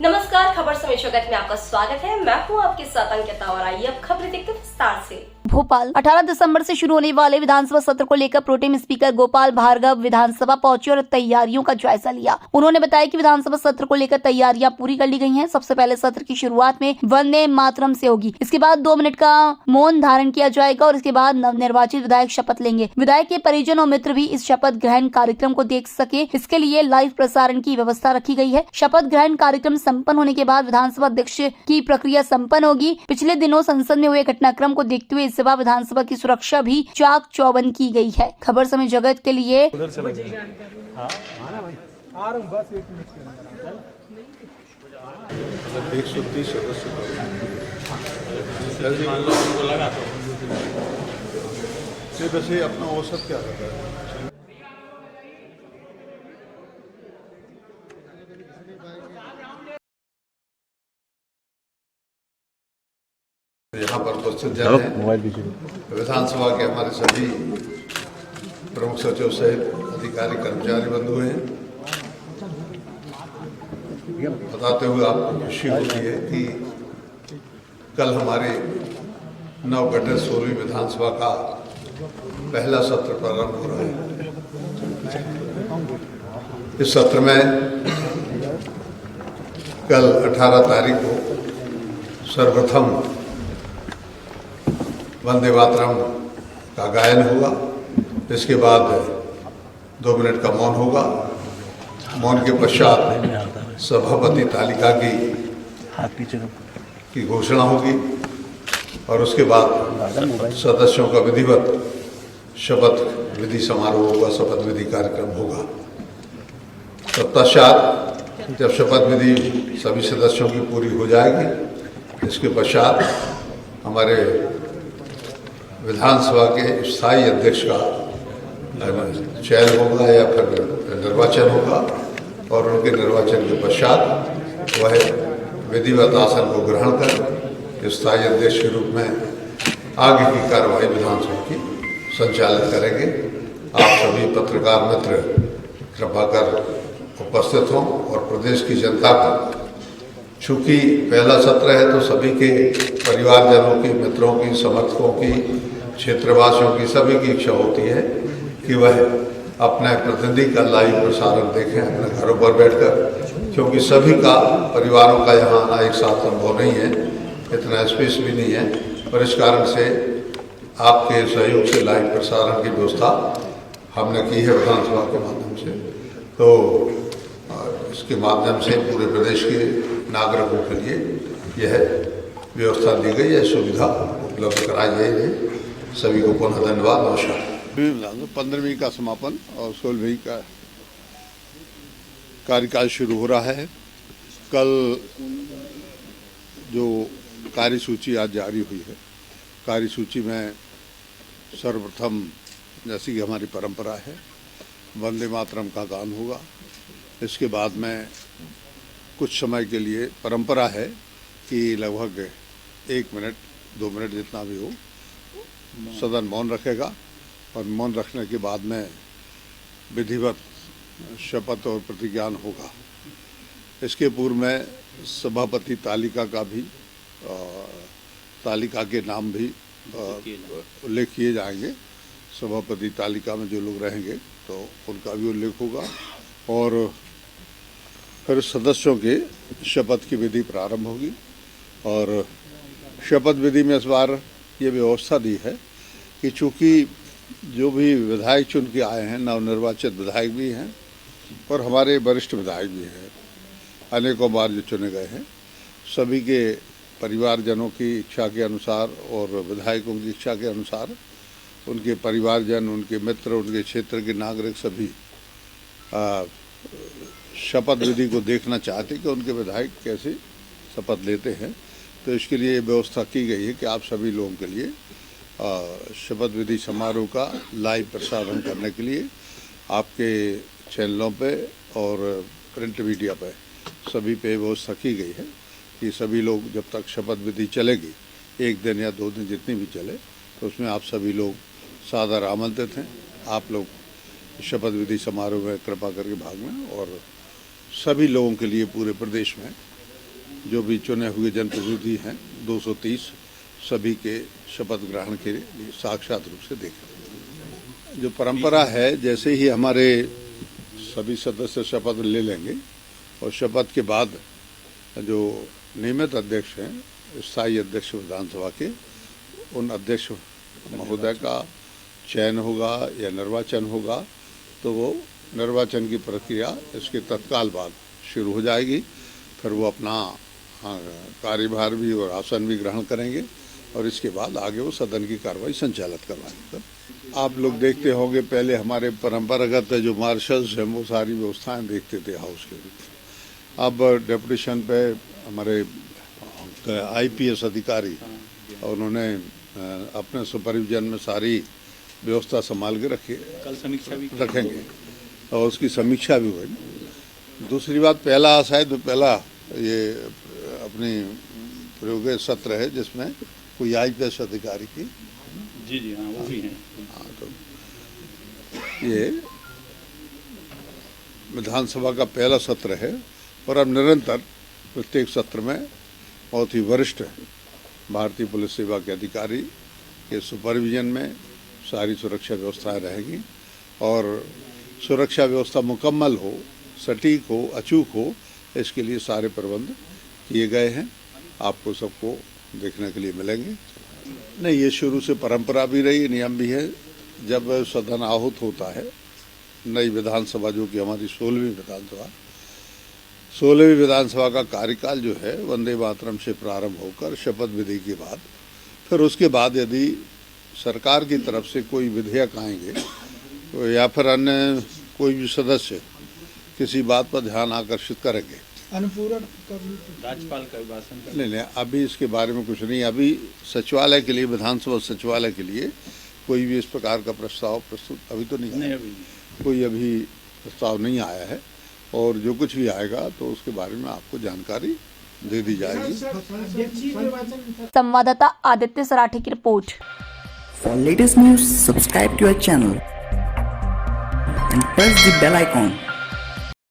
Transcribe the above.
नमस्कार, खबर समय जगत में आपका स्वागत है। मैं हूं आपके साथ अंकिता और आइए अब खबरें देखते हैं विस्तार से। भोपाल 18 दिसंबर से शुरू होने वाले विधानसभा सत्र को लेकर प्रोटेम स्पीकर गोपाल भार्गव विधानसभा पहुंचे और तैयारियों का जायजा लिया। उन्होंने बताया कि विधानसभा सत्र को लेकर तैयारियां पूरी कर ली गई हैं। सबसे पहले सत्र की शुरुआत में वंदे मातरम से होगी। इसके बाद 2 मिनट का मौन धारण किया जाएगा और इसके बाद नवनिर्वाचित विधायक शपथ लेंगे। विधायक के परिजन और मित्र भी इस शपथ ग्रहण कार्यक्रम को देख सके, इसके लिए लाइव प्रसारण की व्यवस्था रखी गई है। शपथ ग्रहण कार्यक्रम संपन्न होने के बाद विधानसभा अध्यक्ष की प्रक्रिया संपन्न होगी। पिछले दिनों संसद में हुए घटनाक्रम को देखते हुए इस बार विधानसभा की सुरक्षा भी चाक चौबंद की गई है। खबर समय जगत के लिए एक सौ 30 सदस्य वैसे अपना औसत क्या रहता है? यहाँ पर उपस्थित जन हैं, विधानसभा के हमारे सभी प्रमुख सचिव सहित अधिकारी कर्मचारी बंधु हैं। बताते हुए आपको खुशी होती है कि कल हमारे नवगठित 16वीं विधानसभा का पहला सत्र प्रारंभ हो रहा है। इस सत्र में कल 18 तारीख को सर्वप्रथम वंदे मातरम का गायन होगा। इसके बाद 2 मिनट का मौन होगा। मौन के पश्चात सभापति तालिका की घोषणा होगी और उसके बाद सदस्यों का विधिवत शपथ विधि समारोह होगा, शपथ विधि कार्यक्रम होगा। तत्पश्चात जब शपथ विधि सभी सदस्यों की पूरी हो जाएगी, इसके पश्चात हमारे विधानसभा के स्थायी अध्यक्ष का चयन होगा या फिर निर्वाचन होगा और उनके निर्वाचन के पश्चात वह विधिवत आसन को ग्रहण कर स्थायी अध्यक्ष के रूप में आगे की कार्रवाई विधानसभा की संचालित करेंगे। आप सभी पत्रकार मित्र कृपा कर उपस्थित हों और प्रदेश की जनता को, चूंकि पहला सत्र है तो सभी के परिवारजनों की, मित्रों की, समर्थकों की, क्षेत्रवासियों की, सभी की इच्छा होती है कि वह अपने प्रतिनिधि का लाइव प्रसारण देखें अपने घरों पर बैठकर, क्योंकि सभी का परिवारों का यहाँ आना एक साथ संभव नहीं है, इतना स्पेस भी नहीं है। और इस कारण से आपके सहयोग से लाइव प्रसारण की व्यवस्था हमने की है विधानसभा के माध्यम से। तो इसके माध्यम से पूरे प्रदेश के नागरिकों के लिए यह व्यवस्था दी गई है, सुविधा उपलब्ध कराई गई है। सभी को पुनः धन्यवाद, नमस्कार। 15वीं का समापन और 16वीं का कार्यकाल शुरू हो रहा है। कल जो कार्यसूची आज जारी हुई है, कार्यसूची में सर्वप्रथम जैसी कि हमारी परंपरा है वंदे मातरम का गान होगा। इसके बाद में कुछ समय के लिए परंपरा है कि लगभग 1 मिनट 2 मिनट जितना भी हो सदन मौन रखेगा और मौन रखने के बाद में विधिवत शपथ और प्रतिज्ञान होगा। इसके पूर्व में सभापति तालिका का भी तालिका के नाम भी उल्लेख किए जाएंगे। सभापति तालिका में जो लोग रहेंगे तो उनका भी उल्लेख होगा और फिर सदस्यों के शपथ की विधि प्रारंभ होगी। और शपथ विधि में इस बार ये व्यवस्था दी है कि चूँकि जो भी विधायक चुन के आए हैं, नवनिर्वाचित विधायक भी हैं और हमारे वरिष्ठ विधायक भी हैं, अनेकों बार जो चुने गए हैं, सभी के परिवारजनों की इच्छा के अनुसार और विधायकों की इच्छा के अनुसार उनके परिवारजन, उनके मित्र, उनके क्षेत्र के नागरिक सभी शपथ विधि को देखना चाहते कि उनके विधायक कैसे शपथ लेते हैं। तो इसके लिए व्यवस्था की गई है कि आप सभी लोगों के लिए शपथ विधि समारोह का लाइव प्रसारण करने के लिए आपके चैनलों पे और प्रिंट मीडिया पे सभी पे व्यवस्था की गई है कि सभी लोग जब तक शपथ विधि चलेगी, 1 दिन या 2 दिन जितनी भी चले, तो उसमें आप सभी लोग सादर आमंत्रित हैं। आप लोग शपथ विधि समारोह में कृपा करके भाग लें और सभी लोगों के लिए पूरे प्रदेश में जो भी चुने हुए जनप्रतिनिधि हैं 230 सभी के शपथ ग्रहण के लिए साक्षात रूप से देखें। जो परंपरा है, जैसे ही हमारे सभी सदस्य शपथ ले लेंगे और शपथ के बाद जो नियमित अध्यक्ष हैं, स्थायी अध्यक्ष विधानसभा के, उन अध्यक्ष महोदय का चयन होगा या निर्वाचन होगा, तो वो निर्वाचन की प्रक्रिया इसके तत्काल बाद शुरू हो जाएगी। फिर वो अपना कार्यभार भी और आसन भी ग्रहण करेंगे और इसके बाद आगे वो सदन की कार्रवाई संचालित करवाएंगे। आप लोग देखते होंगे, पहले हमारे परंपरागत जो मार्शल्स हैं वो सारी व्यवस्थाएं देखते थे हाउस के। अब डेपुटेशन पे हमारे IPS अधिकारी और उन्होंने अपने सुपरविजन में सारी व्यवस्था संभाल के कल समीक्षा भी रखेंगे और उसकी समीक्षा भी होगी। दूसरी बात, पहला शायद पहला ये अपनी प्रयोग सत्र है जिसमें कोई IPS अधिकारी की जी हाँ, वो भी हैं। हाँ, तो ये विधानसभा का पहला सत्र है और अब निरंतर प्रत्येक सत्र में बहुत ही वरिष्ठ भारतीय पुलिस सेवा के अधिकारी के सुपरविजन में सारी सुरक्षा व्यवस्थाएं रहेंगी और सुरक्षा व्यवस्था मुकम्मल हो, सटीक हो, अचूक हो, इसके लिए सारे प्रबंध किए गए हैं। आपको सबको देखने के लिए मिलेंगे। नहीं, ये शुरू से परंपरा भी रही, नियम भी है। जब सदन आहूत होता है, नई विधानसभा जो कि हमारी 16वीं विधानसभा का कार्यकाल जो है वंदे मातरम से प्रारंभ होकर शपथ विधि के बाद, फिर उसके बाद यदि सरकार की तरफ से कोई विधेयक आएंगे या फिर अन्य कोई भी सदस्य किसी बात पर ध्यान आकर्षित करेंगे, अनुपूरक राज्यपाल का भाषण नहीं, अभी इसके बारे में कुछ नहीं। अभी सचिवालय के लिए, विधानसभा सचिवालय के लिए कोई भी इस प्रकार का प्रस्ताव प्रस्तुत अभी तो नहीं आया। कोई अभी प्रस्ताव नहीं आया है और जो कुछ भी आएगा तो उसके बारे में आपको जानकारी दे दी जाएगी। संवाददाता आदित्य सराठे की report. For latest news, subscribe to our channel and press the bell icon